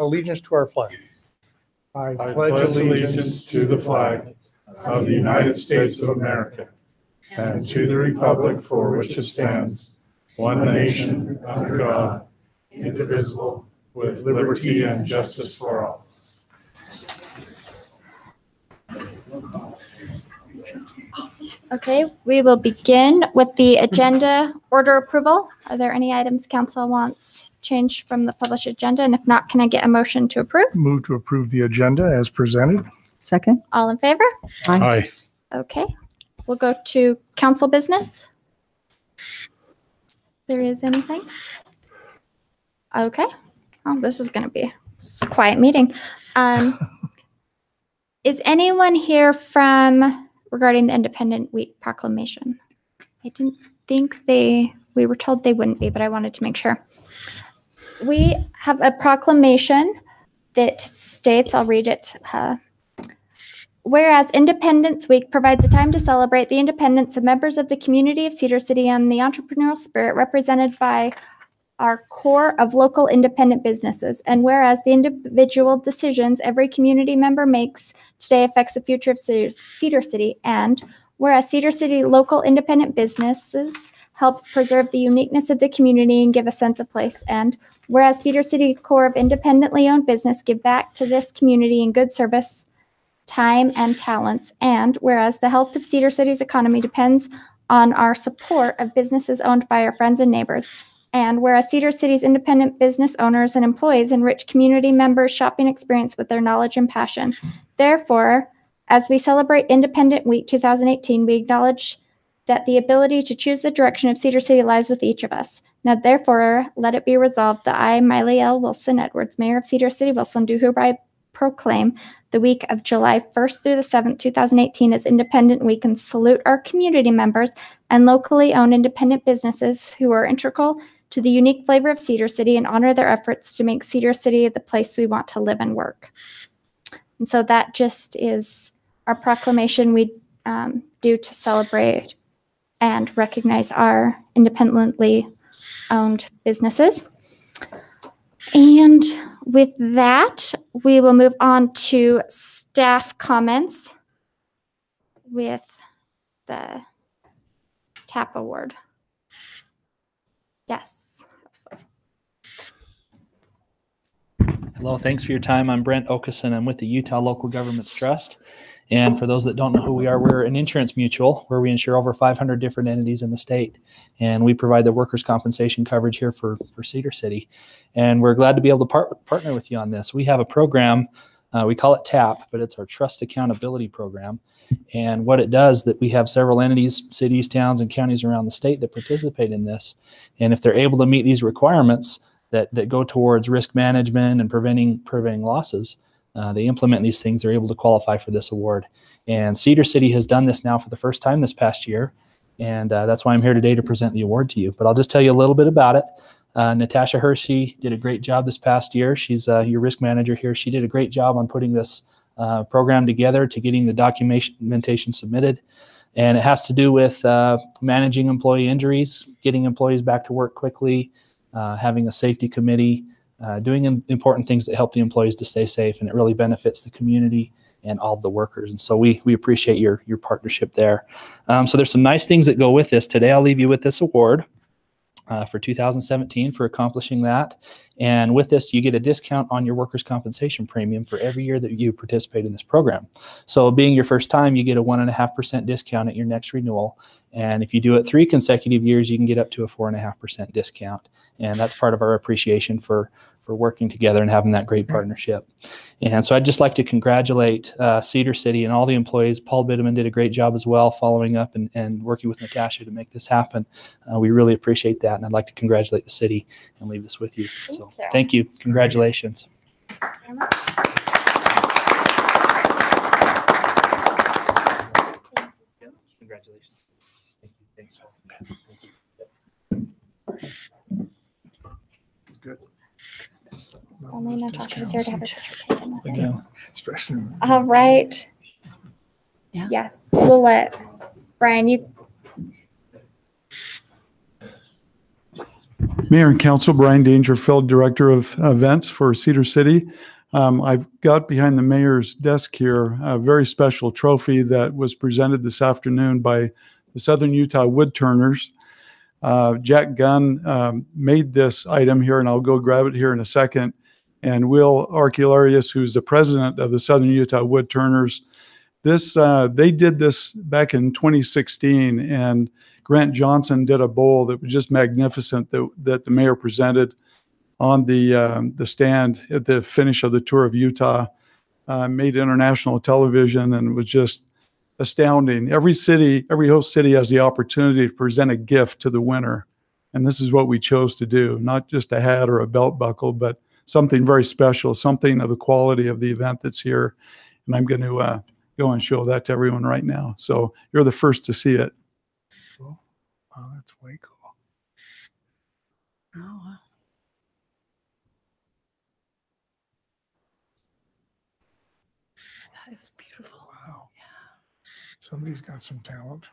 allegiance to our flag. I pledge allegiance to the flag of the United States of America and to the republic for which it stands, one nation, under God, indivisible, with liberty and justice for all. Okay, we will begin with the agenda order approval. Are there any items council wants changed from the published agenda? And if not, can I get a motion to approve? Move to approve the agenda as presented. Second. All in favor? Aye. Okay, we'll go to council business. There is anything? Okay, oh, this is going to be a quiet meeting. Is anyone here regarding the Independent Week proclamation? I didn't think we were told they wouldn't be, but I wanted to make sure. We have a proclamation that states, I'll read it. Whereas Independence Week provides a time to celebrate the independence of members of the community of Cedar City and the entrepreneurial spirit represented by our core of local independent businesses. And whereas the individual decisions every community member makes today affects the future of Cedar City. And whereas Cedar City local independent businesses help preserve the uniqueness of the community and give a sense of place. And whereas Cedar City core of independently owned business give back to this community in good service, time, and talents. And whereas the health of Cedar City's economy depends on our support of businesses owned by our friends and neighbors. And whereas Cedar City's independent business owners and employees enrich community members' shopping experience with their knowledge and passion. Therefore, as we celebrate Independent Week 2018, we acknowledge that the ability to choose the direction of Cedar City lies with each of us. Now, therefore, let it be resolved that I, Miley L. Wilson Edwards, Mayor of Cedar City, Wilson, do hereby proclaim the week of July 1st through the 7th, 2018 as Independent Week and salute our community members and locally owned independent businesses who are integral to the unique flavor of Cedar City and honor their efforts to make Cedar City the place we want to live and work. And so that just is our proclamation we do to celebrate and recognize our independently owned businesses. And with that, we will move on to staff comments with the TAP award. Yes. Hello, thanks for your time. I'm Brent Okeson. I'm with the Utah Local Governments Trust. And for those that don't know who we are, we're an insurance mutual where we insure over 500 different entities in the state. And we provide the workers' compensation coverage here for Cedar City. And we're glad to be able to partner with you on this. We have a program, we call it TAP, but it's our Trust Accountability Program. And what it does, that we have several entities, cities, towns, and counties around the state that participate in this. And if they're able to meet these requirements that go towards risk management and preventing losses, they implement these things, they're able to qualify for this award. And Cedar City has done this now for the first time this past year. And that's why I'm here today to present the award to you. But I'll just tell you a little bit about it. Natasha Hershey did a great job this past year. She's your risk manager here. She did a great job on putting this program together, to getting the documentation submitted. And it has to do with managing employee injuries, getting employees back to work quickly, having a safety committee, doing important things that help the employees to stay safe, and it really benefits the community and all of the workers. And so we appreciate your partnership there. So there's some nice things that go with this. Today I'll leave you with this award for 2017 for accomplishing that. And with this, you get a discount on your workers' compensation premium for every year that you participate in this program. So being your first time, you get a 1.5% discount at your next renewal. And if you do it 3 consecutive years, you can get up to a 4.5% discount. And that's part of our appreciation for working together and having that great partnership. And so I'd just like to congratulate Cedar City and all the employees. Paul Bitteman did a great job as well, following up and working with Natasha to make this happen. We really appreciate that. And I'd like to congratulate the city and leave this with you. So thank you. Congratulations. Congratulations. Thank you. Thanks. Good. Only Natasha was here to have a picture taken with her. Especially. All right. Yeah. Yes, we'll let Brian, you. Mayor and Council, Brian Dangerfield, Director of Events for Cedar City. I've got behind the mayor's desk here a very special trophy that was presented this afternoon by the Southern Utah Woodturners. Jack Gunn made this item here, and I'll go grab it here in a second. And Will Arcularius, who's the president of the Southern Utah Woodturners, they did this back in 2016, and Grant Johnson did a bowl that was just magnificent that the mayor presented on the stand at the finish of the tour of Utah. Made international television and was just astounding. Every host city has the opportunity to present a gift to the winner, and this is what we chose to do. Not just a hat or a belt buckle, but something very special, something of the quality of the event that's here. And I'm going to go and show that to everyone right now. So you're the first to see it. Oh, that's way cool. Oh, wow. That is beautiful. Wow. Somebody's got some talent.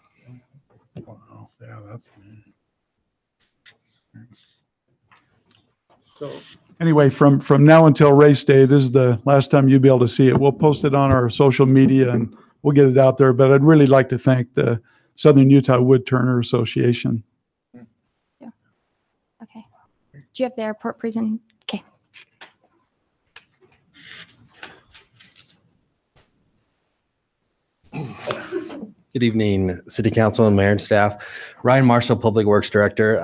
Wow. Yeah, that's neat. So Anyway, from now until race day, this is the last time you'll be able to see it. We'll post it on our social media and we'll get it out there. But I'd really like to thank the Southern Utah Woodturner Association. Okay. Do you have the airport present? Okay. Good evening, City Council and Mayor and staff. Ryan Marshall, Public Works Director.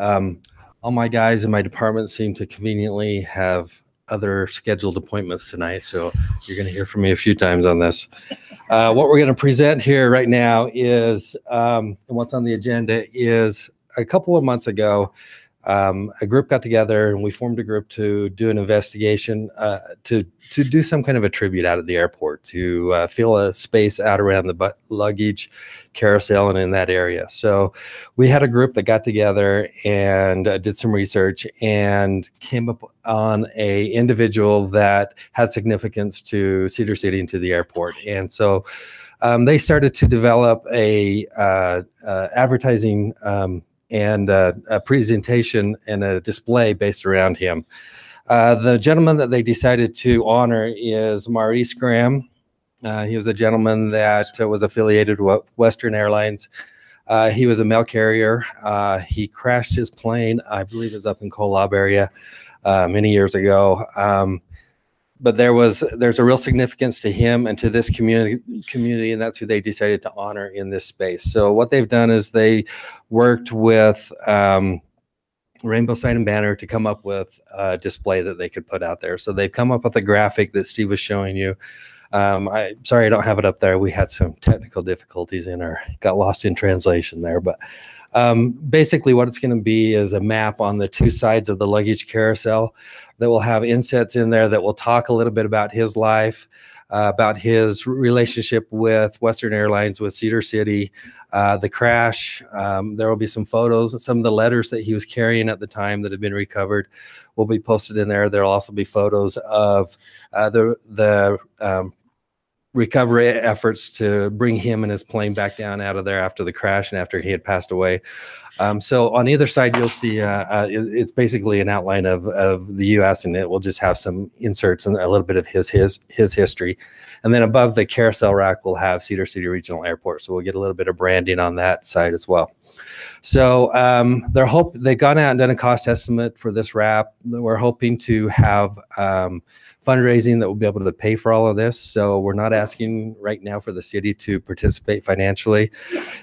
All my guys in my department seem to conveniently have other scheduled appointments tonight, so you're going to hear from me a few times on this. What we're going to present here right now is, and what's on the agenda is, a couple of months ago, a group got together and we formed a group to do an investigation, to do some kind of a tribute out at the airport, to fill a space out around the luggage carousel and in that area. So we had a group that got together and did some research and came up on a individual that had significance to Cedar City and to the airport. And so they started to develop a advertising and a presentation and a display based around him. The gentleman that they decided to honor is Maurice Graham. He was a gentleman that was affiliated with Western Airlines. He was a mail carrier. He crashed his plane, I believe it was up in Kolob area many years ago. But there's a real significance to him and to this community, and that's who they decided to honor in this space. So what they've done is they worked with Rainbow Sign and Banner to come up with a display that they could put out there. So they've come up with a graphic that Steve was showing you. Sorry, I don't have it up there. We had some technical difficulties got lost in translation there. But basically what it's going to be is a map on the two sides of the luggage carousel that will have insets in there that will talk a little bit about his life, about his relationship with Western Airlines, with Cedar City, the crash. There will be some photos and some of the letters that he was carrying at the time that have been recovered will be posted in there. There'll also be photos of the recovery efforts to bring him and his plane back down out of there after the crash and after he had passed away. So on either side, you'll see it's basically an outline of the U.S. and it will just have some inserts and a little bit of his history. And then above the carousel rack, we'll have Cedar City Regional Airport. So we'll get a little bit of branding on that side as well. So they've gone out and done a cost estimate for this wrap. We're hoping to have fundraising that will be able to pay for all of this. So we're not asking right now for the city to participate financially.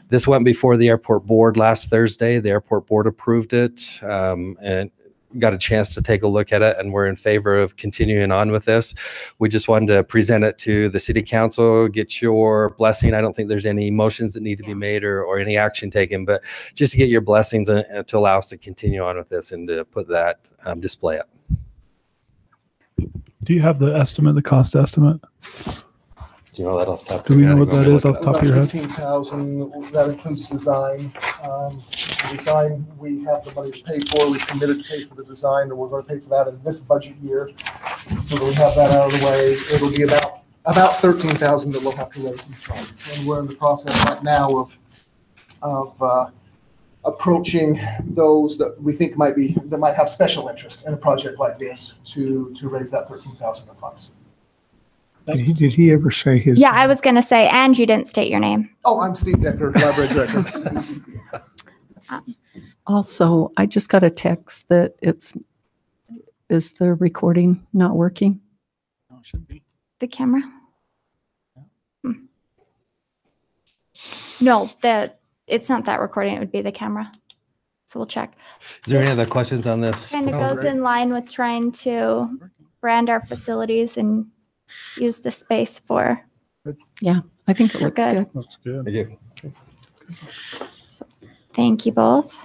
This went before the airport board last Thursday. The airport board approved it and got a chance to take a look at it, and we're in favor of continuing on with this. We just wanted to present it to the city council, get your blessing. I don't think there's any motions that need to be made or any action taken, but just to get your blessings and to allow us to continue on with this and to put that display up. Do you have the estimate, the cost estimate? Do you know that off the top of Do we your know head? what that is off the top of your head? 15,000, that includes design. The design, we have the money to pay for. We committed to pay for the design, and we're going to pay for that in this budget year. So that we have that out of the way. It'll be about 13,000 that we'll have to raise in funds. And we're in the process right now of approaching those that we think that might have special interest in a project like this to raise that 13,000 in funds. Did he ever say his? Yeah, I was going to say, and you didn't state your name. Oh, I'm Steve Decker, library director. Also, I just got a text that is the recording not working? No, it should be. The camera? No, it's not that recording. It would be the camera. So we'll check. Is there any other questions on this? Kind of goes in line with trying to brand our facilities and use the space for. Yeah, I think it We're looks good. good. That's good. Thank you. Thank you both.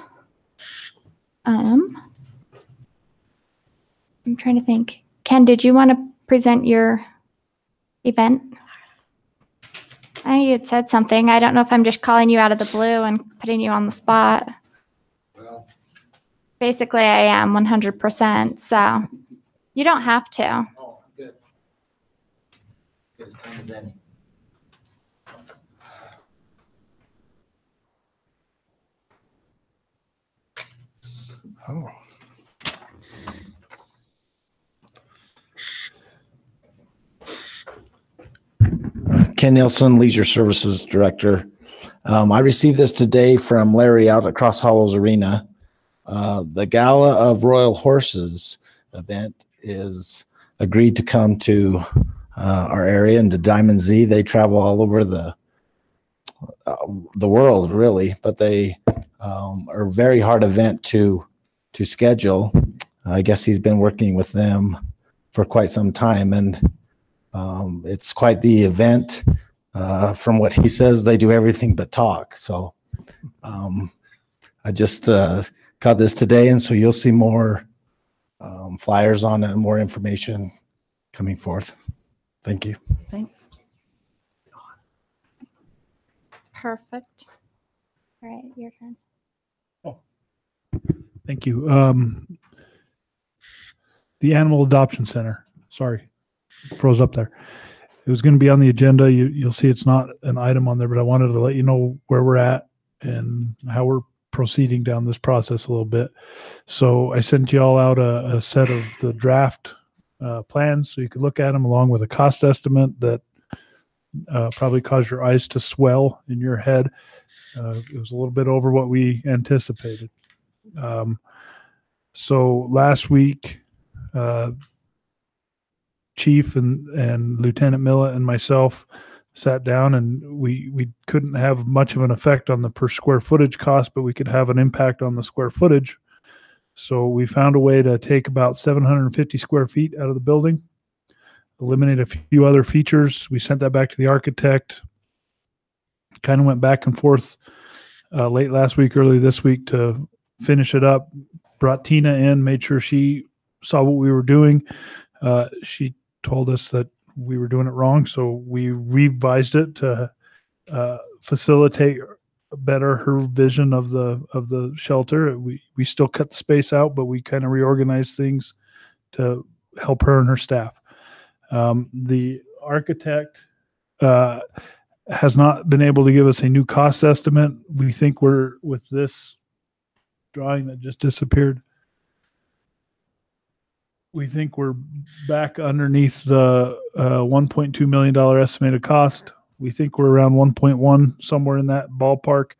I'm trying to think. Ken, did you want to present your event? I think you had said something. I don't know if I'm just calling you out of the blue and putting you on the spot. Well, Basically, I am 100%. So you don't have to. oh, good. Good as time as any. Oh. Ken Nielsen, Leisure Services Director. I received this today from Larry out at Cross Hollows Arena. The Gala of Royal Horses event is agreed to come to our area and to Diamond Z. They travel all over the world, really, but they are a very hard event to schedule. I guess he's been working with them for quite some time, and it's quite the event. From what he says, they do everything but talk. So I just got this today, and so you'll see more flyers on it and more information coming forth. Thank you. Thanks. Perfect. All right, your turn. Thank you. The Animal Adoption Center. Sorry, froze up there. It was going to be on the agenda. You'll see it's not an item on there, but I wanted to let you know where we're at and how we're proceeding down this process a little bit. So I sent you all out a set of the draft plans so you could look at them along with a cost estimate that probably caused your eyes to swell in your head. It was a little bit over what we anticipated. So last week, Chief and Lieutenant Millett and myself sat down, and we couldn't have much of an effect on the per square footage cost, but we could have an impact on the square footage. So we found a way to take about 750 square feet out of the building, eliminate a few other features. We sent that back to the architect, kind of went back and forth late last week, early this week to finish it up. Brought Tina in, made sure she saw what we were doing. She told us that we were doing it wrong, so we revised it to facilitate better her vision of the shelter. We still cut the space out, but we kind of reorganized things to help her and her staff. The architect has not been able to give us a new cost estimate. We think we're, with this drawing that just disappeared, we think we're back underneath the $1.2 million estimated cost. We think we're around 1.1, somewhere in that ballpark,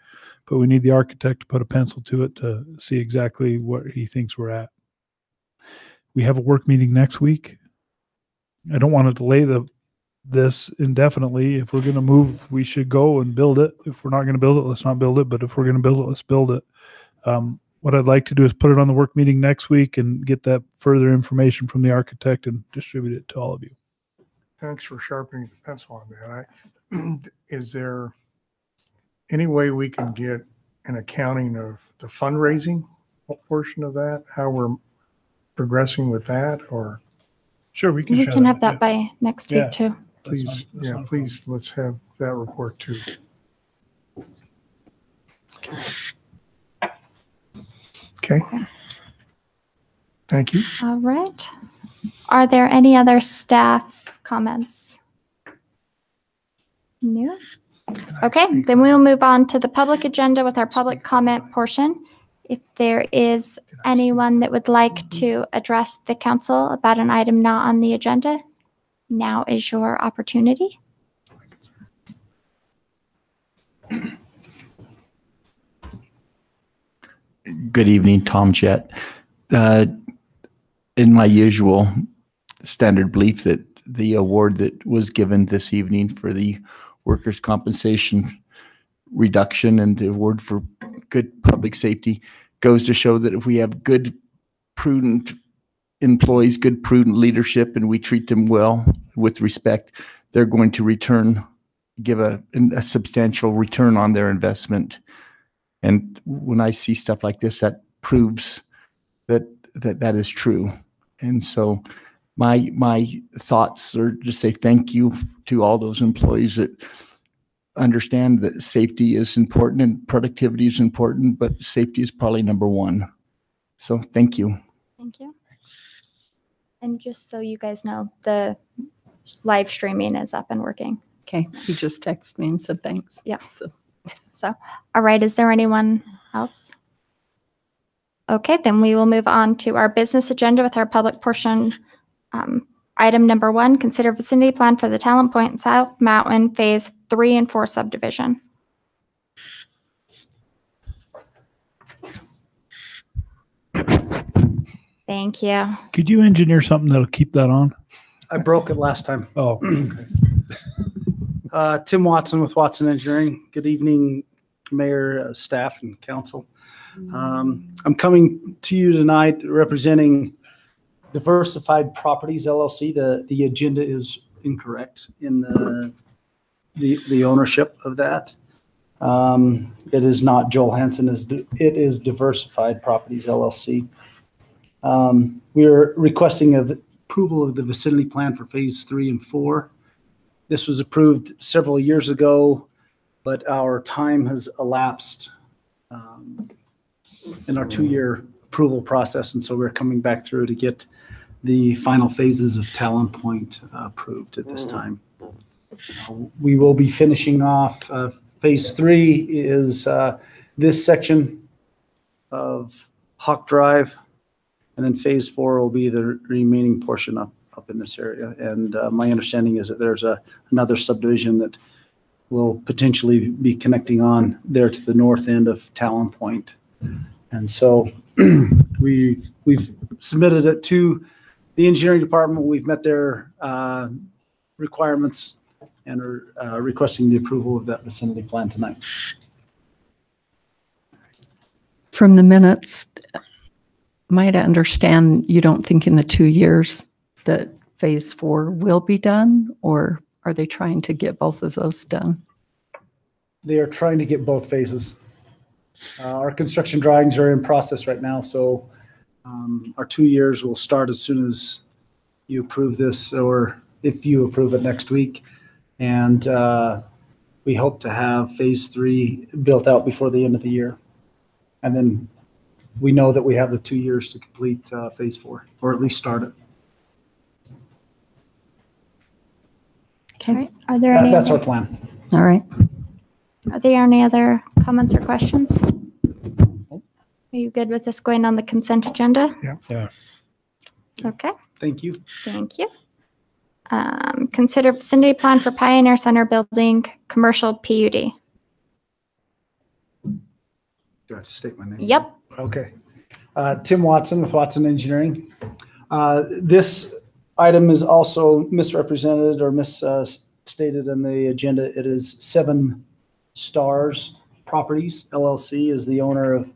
but we need the architect to put a pencil to it to see exactly what he thinks we're at. We have a work meeting next week. I don't want to delay this indefinitely. If we're going to move, we should go and build it. If we're not going to build it, let's not build it. But if we're going to build it, let's build it. What I'd like to do is put it on the work meeting next week and get that further information from the architect and distribute it to all of you. Thanks for sharpening the pencil on that. Is there any way we can get an accounting of the fundraising portion of that, how we're progressing with that, or? Sure, we can. We share can have that by next Yeah. week too. Please, please, let's have that report too. Okay. Thank you. All right. Are there any other staff comments? No. Okay, then we'll move on to the public agenda with our public comment portion. If there is anyone that would like to address the council about an item not on the agenda, now is your opportunity. Good evening, Tom Jett. In my usual standard belief that the award that was given this evening for the workers' compensation reduction and the award for good public safety goes to show that if we have good, prudent employees, good, prudent leadership, and we treat them well with respect, they're going to give a substantial return on their investment. And when I see stuff like this, that proves that is true. And so my thoughts are to say thank you to all those employees that understand that safety is important and productivity is important, but safety is probably number one. So thank you. Thank you. And just so you guys know, the live streaming is up and working. Okay, he just texted me and said thanks. Yeah. So, all right, is there anyone else? Okay, then we will move on to our business agenda with our public portion. Item number 1, consider vicinity plan for the Talent Point and South Mountain Phase 3 and 4 subdivision. Thank you. Could you engineer something that'll keep that on? I broke it last time. Oh, okay. Tim Watson with Watson Engineering. Good evening, Mayor, staff, and council. I'm coming to you tonight representing Diversified Properties LLC. The agenda is incorrect in the ownership of that. It is not Joel Hansen. It is Diversified Properties LLC. We are requesting approval of the vicinity plan for Phase 3 and 4. This was approved several years ago, but our time has elapsed in our 2-year approval process, and so we're coming back through to get the final phases of Talon Point approved at this time. We will be finishing off Phase 3 is this section of Hawk Drive, and then Phase 4 will be the remaining portion up in this area. And my understanding is that there's another subdivision that will potentially be connecting on there to the north end of Talon Point. And so we've submitted it to the engineering department. We've met their requirements and are requesting the approval of that vicinity plan tonight. From the minutes, might I understand you don't think in the 2 years that Phase 4 will be done, or are they trying to get both of those done? They are trying to get both phases. Our construction drawings are in process right now, so our 2 years will start as soon as you approve this, or if you approve it next week. And we hope to have Phase 3 built out before the end of the year. And then we know that we have the 2 years to complete Phase 4, or at least start it. Okay. All right. Are there any That's other, our plan. All right. Are there any other comments or questions? Are you good with this going on the consent agenda? Yeah. Okay, Thank you. thank you. Consider vicinity plan for Pioneer Center Building, commercial PUD. Do I have to state my name? Yep. Okay. Tim Watson with Watson Engineering. This item is also misrepresented or misstated in the agenda. It is 7 Stars Properties LLC is the owner of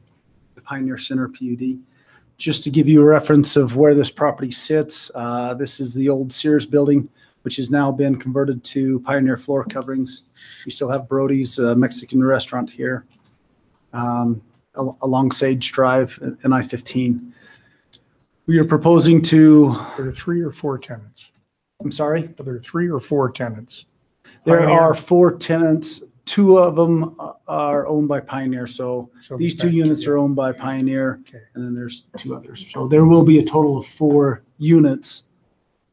the Pioneer Center PUD. Just to give you a reference of where this property sits, this is the old Sears building, which has now been converted to Pioneer floor coverings. We still have Brody's Mexican restaurant here along Sage Drive and I-15. We are proposing to... Are there 3 or 4 tenants? I'm sorry? Are there 3 or 4 tenants? There Pioneer? are 4 tenants. 2 of them are owned by Pioneer. So these 2 units are owned by Pioneer, Okay. and then there's 2 others. So there will be a total of 4 units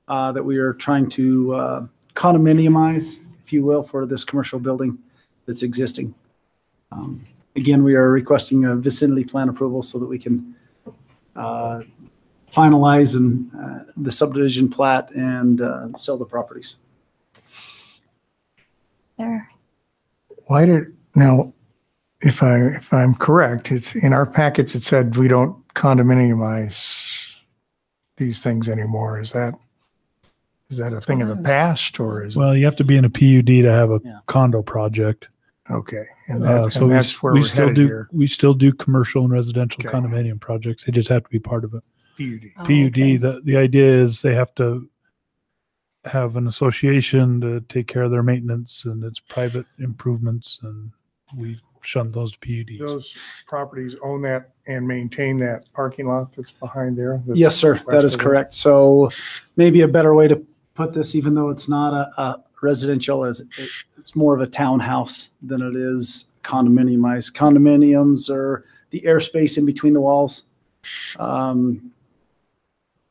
that we are trying to condominiumize, if you will, for this commercial building. that's existing. Again, we are requesting a vicinity plan approval so that we can finalize the subdivision plat and sell the properties. There. Why did, now, if I'm correct, it's in our packets, it said we don't condominiumize these things anymore. Is that a thing of the past, or is it? Well, you have to be in a PUD to have a Yeah. condo project. Okay, and So that's where we we're still headed do here. we still do commercial and residential Okay. condominium projects. They just have to be part of it. PUD. Oh, PUD. okay. The idea is they have to have an association to take care of their maintenance, and it's private improvements, and we shun those to PUDs. Those properties own that and maintain that parking lot that's behind there? that's Yes, sir, that west is of it? correct. So maybe a better way to put this, even though it's not a residential, it's more of a townhouse than it is condominiumized. Condominiums are the airspace in between the walls.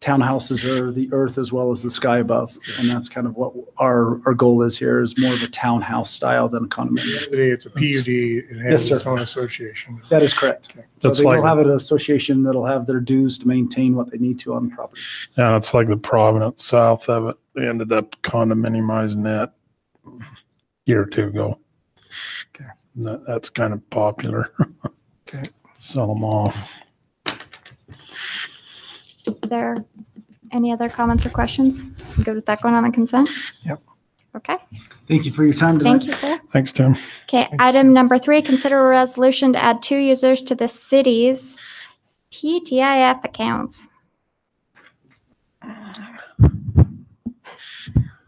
Townhouses are the earth as well as the sky above. And that's kind of what our goal is here, is more of a townhouse style than a At the condominium. end of the day, it's a PUD. It Yes, has sir. its own association. That is correct. Okay. So That's they will like- have an association that'll have their dues to maintain what they need to on the property. Yeah, it's like the Providence south of it. They ended up condominiumizing that a year or two ago. Okay. That's kind of popular. Okay. Sell them off. There. Any other comments or questions? I'm good with that going on the consent? Yep. Okay. Thank you for your time tonight. Thank you, sir. Thanks, Tim. Okay, item number 3, consider a resolution to add 2 users to the city's PTIF accounts. I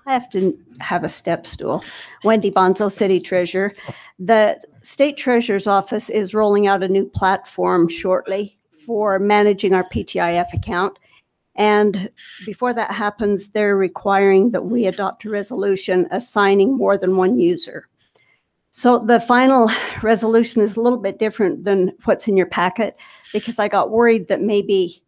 have to have a step stool. Wendy Bonzo, City Treasurer. The State Treasurer's Office is rolling out a new platform shortly for managing our PTIF account. And before that happens, they're requiring that we adopt a resolution assigning more than one user. So the final resolution is a little bit different than what's in your packet, because I got worried that maybe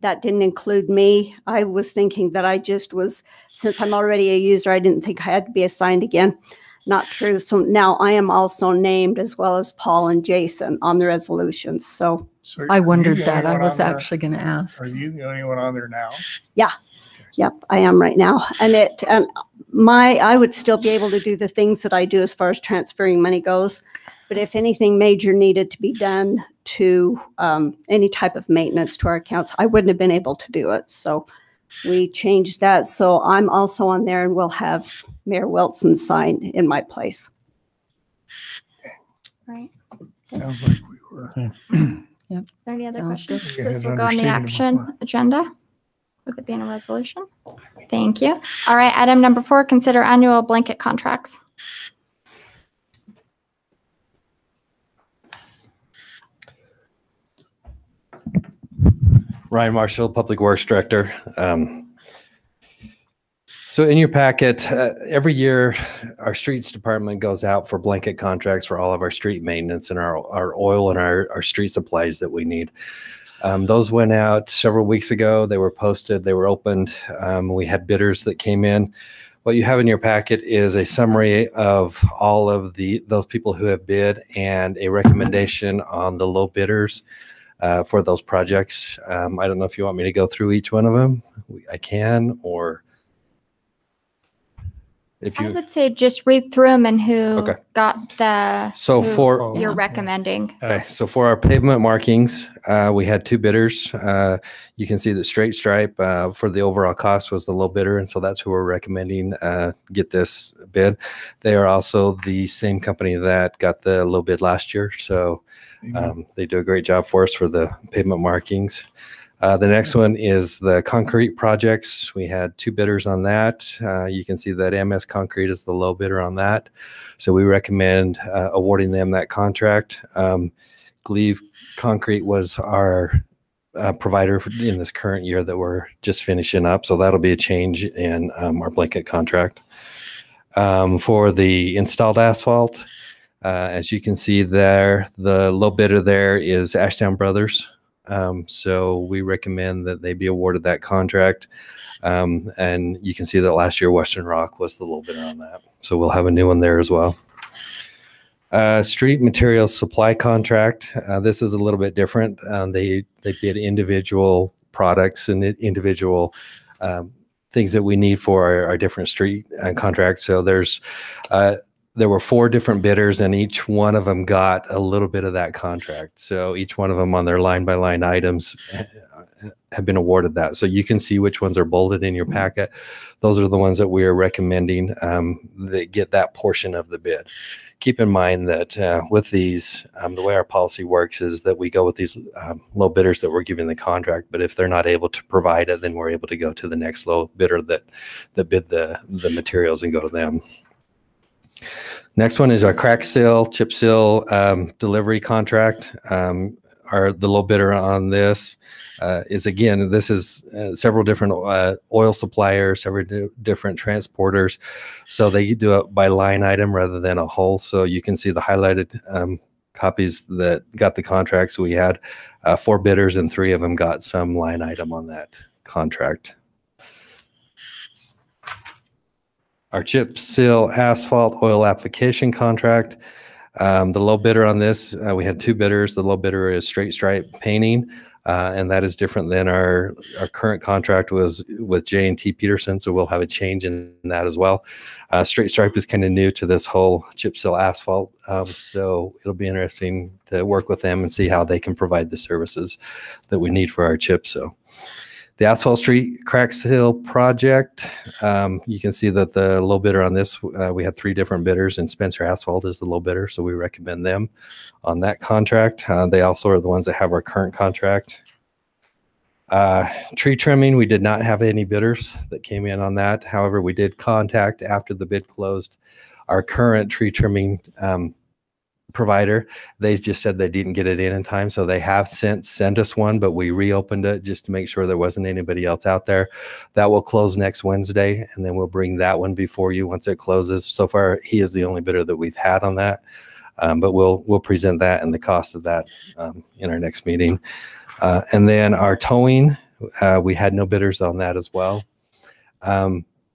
that didn't include me. I was thinking that I just was, since I'm already a user, I didn't think I had to be assigned again. Not true. So now I am also named, as well as Paul and Jason, on the resolutions. So So I are you wondered the that. only I one was on there? actually going to ask. Are you the only one on there now? yep, I am right now. And I would still be able to do the things that I do as far as transferring money goes. But if anything major needed to be done to any type of maintenance to our accounts, I wouldn't have been able to do it. So we changed that. So I'm also on there, and we'll have Mayor Wilson sign in my place. Right. Sounds like we were. Are there any other Sounds good. questions? We had This an will go on the understatement action before. agenda with it being a resolution. Thank you. All right, item number 4, consider annual blanket contracts. Ryan Marshall, Public Works Director. So in your packet, every year, our streets department goes out for blanket contracts for all of our street maintenance and our oil and our street supplies that we need. Those went out several weeks ago. They were posted, they were opened. We had bidders that came in. What you have in your packet is a summary of all of those people who have bid and a recommendation on the low bidders for those projects. I don't know if you want me to go through each one of them. I can, or if I you. would say just read through them and who Okay. got the, So who for you're Yeah. recommending. Okay, so for our pavement markings, we had 2 bidders. You can see that Straight Stripe for the overall cost was the low bidder, and so that's who we're recommending get this bid. They are also the same company that got the low bid last year, so they do a great job for us for the pavement markings. The next one is the concrete projects. We had 2 bidders on that. You can see that MS Concrete is the low bidder on that. So we recommend awarding them that contract. Gleave Concrete was our provider in this current year that we're just finishing up. So that'll be a change in our blanket contract. For the installed asphalt, as you can see there, the low bidder there is Ashdown Brothers. So we recommend that they be awarded that contract. And you can see that last year Western Rock was the low bidder on that. So we'll have a new one there as well. Street materials supply contract. This is a little bit different. They bid individual products and individual things that we need for our different street contracts. So there were 4 different bidders, and each one of them got a little bit of that contract. So each one of them on their line by line items have been awarded that. So you can see which ones are bolded in your packet. Those are the ones that we are recommending that get that portion of the bid. Keep in mind that with these, the way our policy works is that we go with these low bidders that we're giving the contract, but if they're not able to provide it, then we're able to go to the next low bidder that bid the materials and go to them. Next one is our crack seal, chip seal delivery contract. The low bidder on this is, again, this is several different oil suppliers, several different transporters. So they do it by line item rather than a whole. So you can see the highlighted copies that got the contracts. We had 4 bidders, and 3 of them got some line item on that contract. Our chip seal asphalt oil application contract. The low bidder on this, we had 2 bidders. The low bidder is Straight Stripe Painting, and that is different than our current contract was with J&T Peterson, so we'll have a change in that as well. Straight Stripe is kind of new to this whole chip seal asphalt, so it'll be interesting to work with them and see how they can provide the services that we need for our chip seal. The Asphalt Street Crack Seal Project, you can see that the low bidder on this, we had 3 different bidders, and Spencer Asphalt is the low bidder, so we recommend them on that contract. They also are the ones that have our current contract. Tree trimming, we did not have any bidders that came in on that. However, we did contact, after the bid closed, our current tree trimming provider. They just said they didn't get it in time, so they have since sent us one, but we reopened it just to make sure there wasn't anybody else out there. That will close next Wednesday, and then we'll bring that one before you once it closes. So far, he is the only bidder that we've had on that, but we'll present that and the cost of that in our next meeting. And then our towing, we had no bidders on that as well.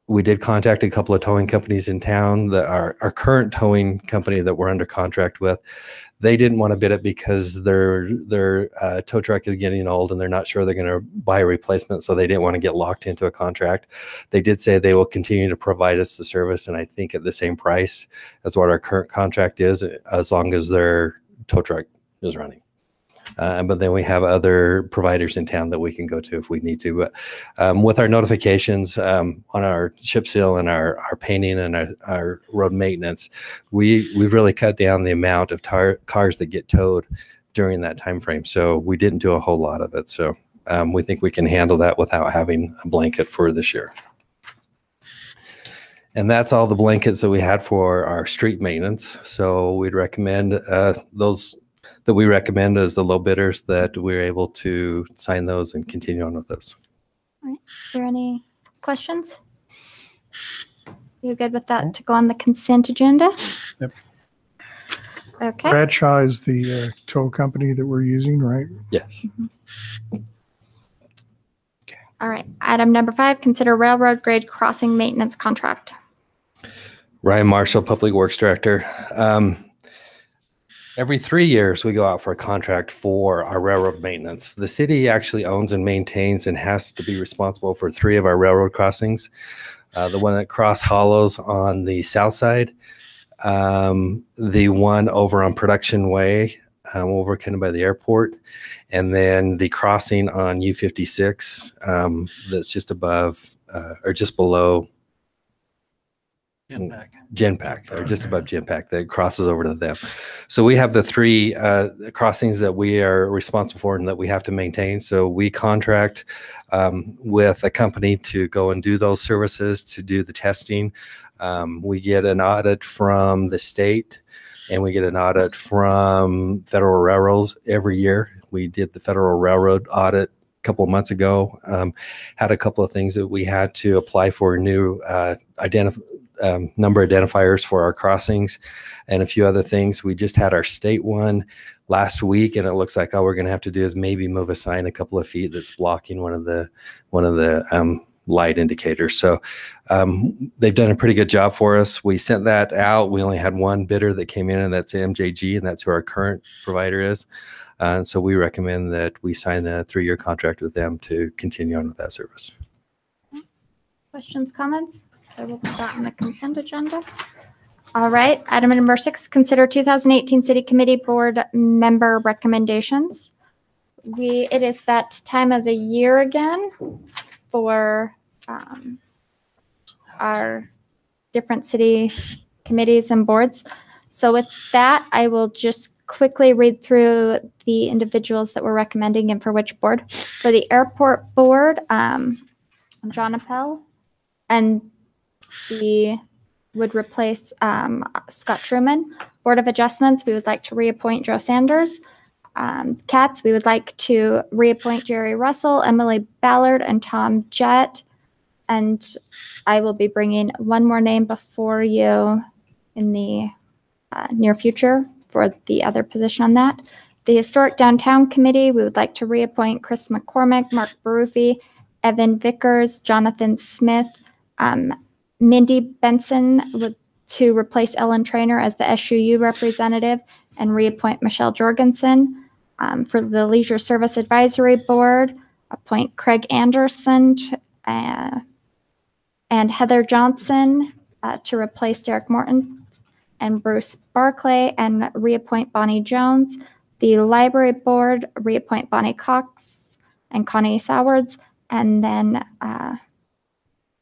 We did contact a couple of towing companies in town. Our current towing company that we're under contract with, they didn't want to bid it because their tow truck is getting old and they're not sure they're going to buy a replacement, so they didn't want to get locked into a contract. They did say they will continue to provide us the service, and I think at the same price as what our current contract is, as long as their tow truck is running. But then we have other providers in town that we can go to if we need to. But with our notifications on our chip seal and our painting and our road maintenance, we've really cut down the amount of cars that get towed during that time frame. So we didn't do a whole lot of it. So we think we can handle that without having a blanket for this year. And that's all the blankets that we had for our street maintenance. So we'd recommend those that we recommend as the low bidders, that we're able to sign those and continue on with those. All right. Is there any questions? You good with that to go on the consent agenda? Yep. Okay. Bradshaw is the tow company that we're using, right? Yes. Mm-hmm. Okay. All right. Item number 5, consider railroad grade crossing maintenance contract. Ryan Marshall, Public Works Director. Every 3 years, we go out for a contract for our railroad maintenance. The city actually owns and maintains and has to be responsible for 3 of our railroad crossings. The one at Cross Hollows on the south side, the one over on Production Way, over kind of by the airport, and then the crossing on U56 that's just above or just below Genpack, or just above Genpack, that crosses over to them. So we have the 3 crossings that we are responsible for and that we have to maintain. So we contract with a company to go and do those services, to do the testing. We get an audit from the state, and we get an audit from federal railroads every year. We did the federal railroad audit a couple of months ago. Had a couple of things that we had to apply for new number identifiers for our crossings and a few other things. We just had our state one last week, and it looks like all we're going to have to do is maybe move a sign a couple of feet that's blocking one of the light indicators. So they've done a pretty good job for us. We sent that out. We only had one bidder that came in, and that's MJG, and that's who our current provider is. So we recommend that we sign a 3-year contract with them to continue on with that service. Questions, comments? I will put that on the consent agenda. All right, item number 6, consider 2018 City Committee Board member recommendations. It is that time of the year again for our different city committees and boards. So with that, I will just quickly read through the individuals that we're recommending and for which board. For the airport board, John Appel, and the would replace Scott Truman. Board of Adjustments, we would like to reappoint Joe Sanders. Cats, we would like to reappoint Jerry Russell, Emily Ballard, and Tom Jett. And I will be bringing one more name before you in the near future for the other position on that. The Historic Downtown Committee, we would like to reappoint Chris McCormick, Mark Baruffi, Evan Vickers, Jonathan Smith, Mindy Benson to replace Ellen Trainer as the SUU representative, and reappoint Michelle Jorgensen. For the Leisure Service Advisory Board, appoint Craig Anderson and Heather Johnson to replace Derek Morton and Bruce Barclay, and reappoint Bonnie Jones. The Library Board, reappoint Bonnie Cox and Connie Sowards, and then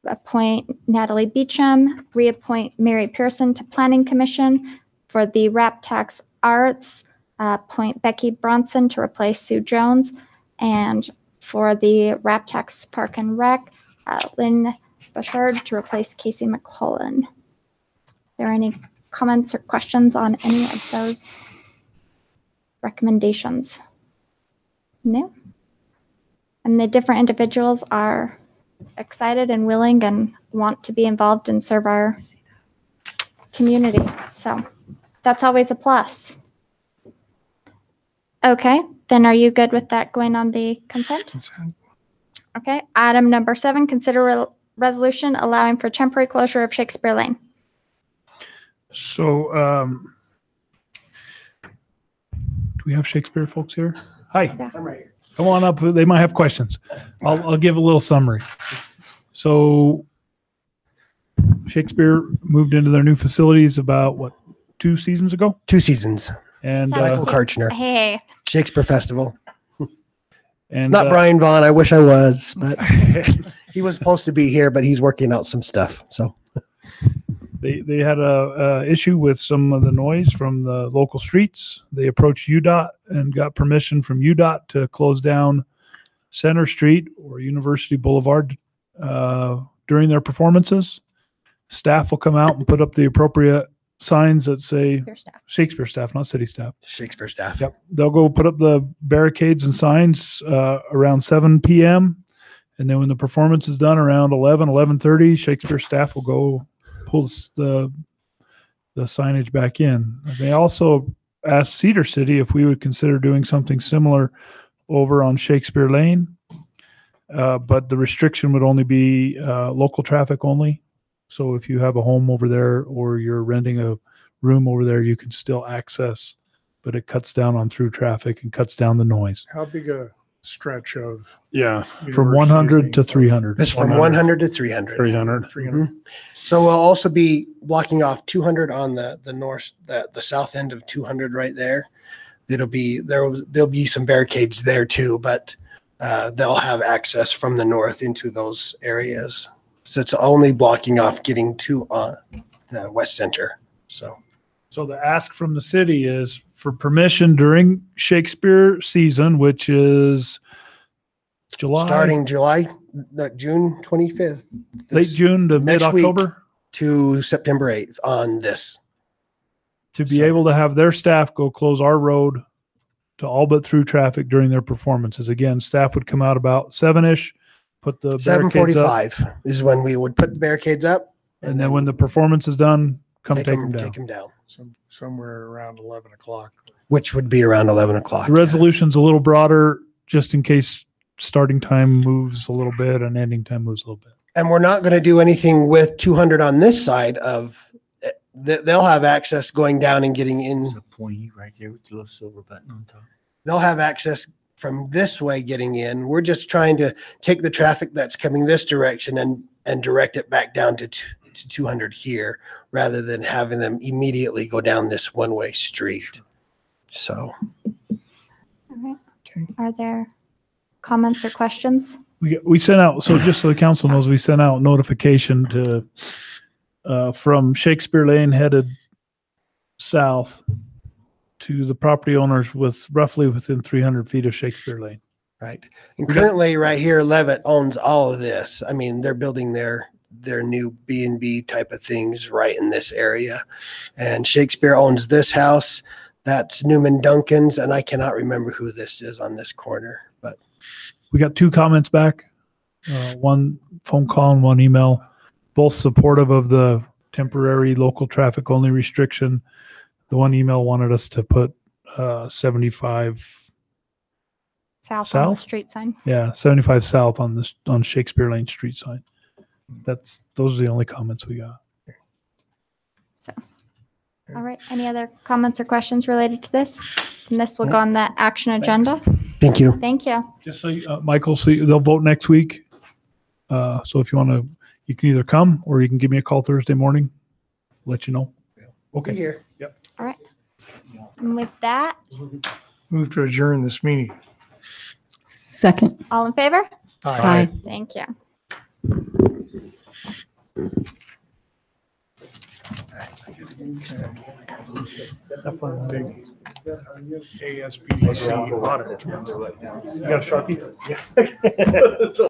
appoint Natalie Beecham, reappoint Mary Pearson to Planning Commission. For the Rap Tax Arts, appoint Becky Bronson to replace Sue Jones. And for the Rap Tax Park and Rec, Lynn Bouchard to replace Casey McClellan. Are there any comments or questions on any of those recommendations? No? And the different individuals are excited and willing and want to be involved and serve our community. So that's always a plus. Okay, then are you good with that going on the consent? Okay, item number 7, consider resolution allowing for temporary closure of Shakespeare Lane. So, do we have Shakespeare folks here? Hi. Yeah. I'm right here. Come on up. They might have questions. I'll give a little summary. So Shakespeare moved into their new facilities about, 2 seasons ago? 2 seasons. And Michael Karchner. Hey. Shakespeare Festival. And Not Brian Vaughn. I wish I was, but he was supposed to be here, but he's working out some stuff. So they had a issue with some of the noise from the local streets. They approached UDOT and got permission from UDOT to close down Center Street or University Boulevard during their performances. Staff will come out and put up the appropriate signs that say Shakespeare staff, not city staff. Shakespeare staff. Yep. They'll go put up the barricades and signs around 7 p.m. And then when the performance is done around 11:30, Shakespeare staff will go pull the signage back in. They also asked Cedar City if we would consider doing something similar over on Shakespeare Lane. But the restriction would only be local traffic only. So if you have a home over there or you're renting a room over there, you can still access, but it cuts down on through traffic and cuts down the noise. How big a stretch of? From 100 to 300. It's from 100 to 300. 300. 300? So we'll also be blocking off 200 on the north, the south end of 200 right there. There'll be some barricades there too, but they'll have access from the north into those areas. So it's only blocking off getting to the West Center. So the ask from the city is for permission during Shakespeare season, which is July. Starting June 25th. Late June to mid-October. To September 8th on this. To be able to have their staff go close our road to all but through traffic during their performances. Again, staff would come out about 7-ish. Put the barricades up. 7:45 is when we would put the barricades up. And then when the performance is done, take them down. Take them down. Somewhere around 11 o'clock. Which would be around 11 o'clock. The resolution's a little broader just in case starting time moves a little bit and ending time moves a little bit. And we're not going to do anything with 200 on this side of, they'll have access going down and getting in. There's a pointy right there with the little silver button on top. They'll have access from this way getting in. We're just trying to take the traffic that's coming this direction and direct it back down to 200 here, rather than having them immediately go down this one-way street. So. All right. Are there comments or questions? We sent out, so just so the council knows, we sent out notification to from Shakespeare Lane headed south to the property owners with roughly within 300 feet of Shakespeare Lane. Right. And currently right here, Levitt owns all of this. I mean, they're building their new B&B type of things right in this area. And Shakespeare owns this house. That's Newman Duncan's. And I cannot remember who this is on this corner, but. We got 2 comments back, one phone call and one email, both supportive of the temporary local traffic only restriction. The one email wanted us to put 75 South on the street sign. Yeah, 75 south on Shakespeare Lane street sign. Those are the only comments we got. So, all right. Any other comments or questions related to this? And this will go on the action agenda. Thank you. Thank you. Just so Michael, so they'll vote next week. So if you want to, you can either come or you can give me a call Thursday morning. Let you know. Okay. Here. Yep. All right. And with that, Move to adjourn this meeting. Second. all in favor? Aye. Thank you. Big ASPDC audit. You got a Sharpie? Yeah.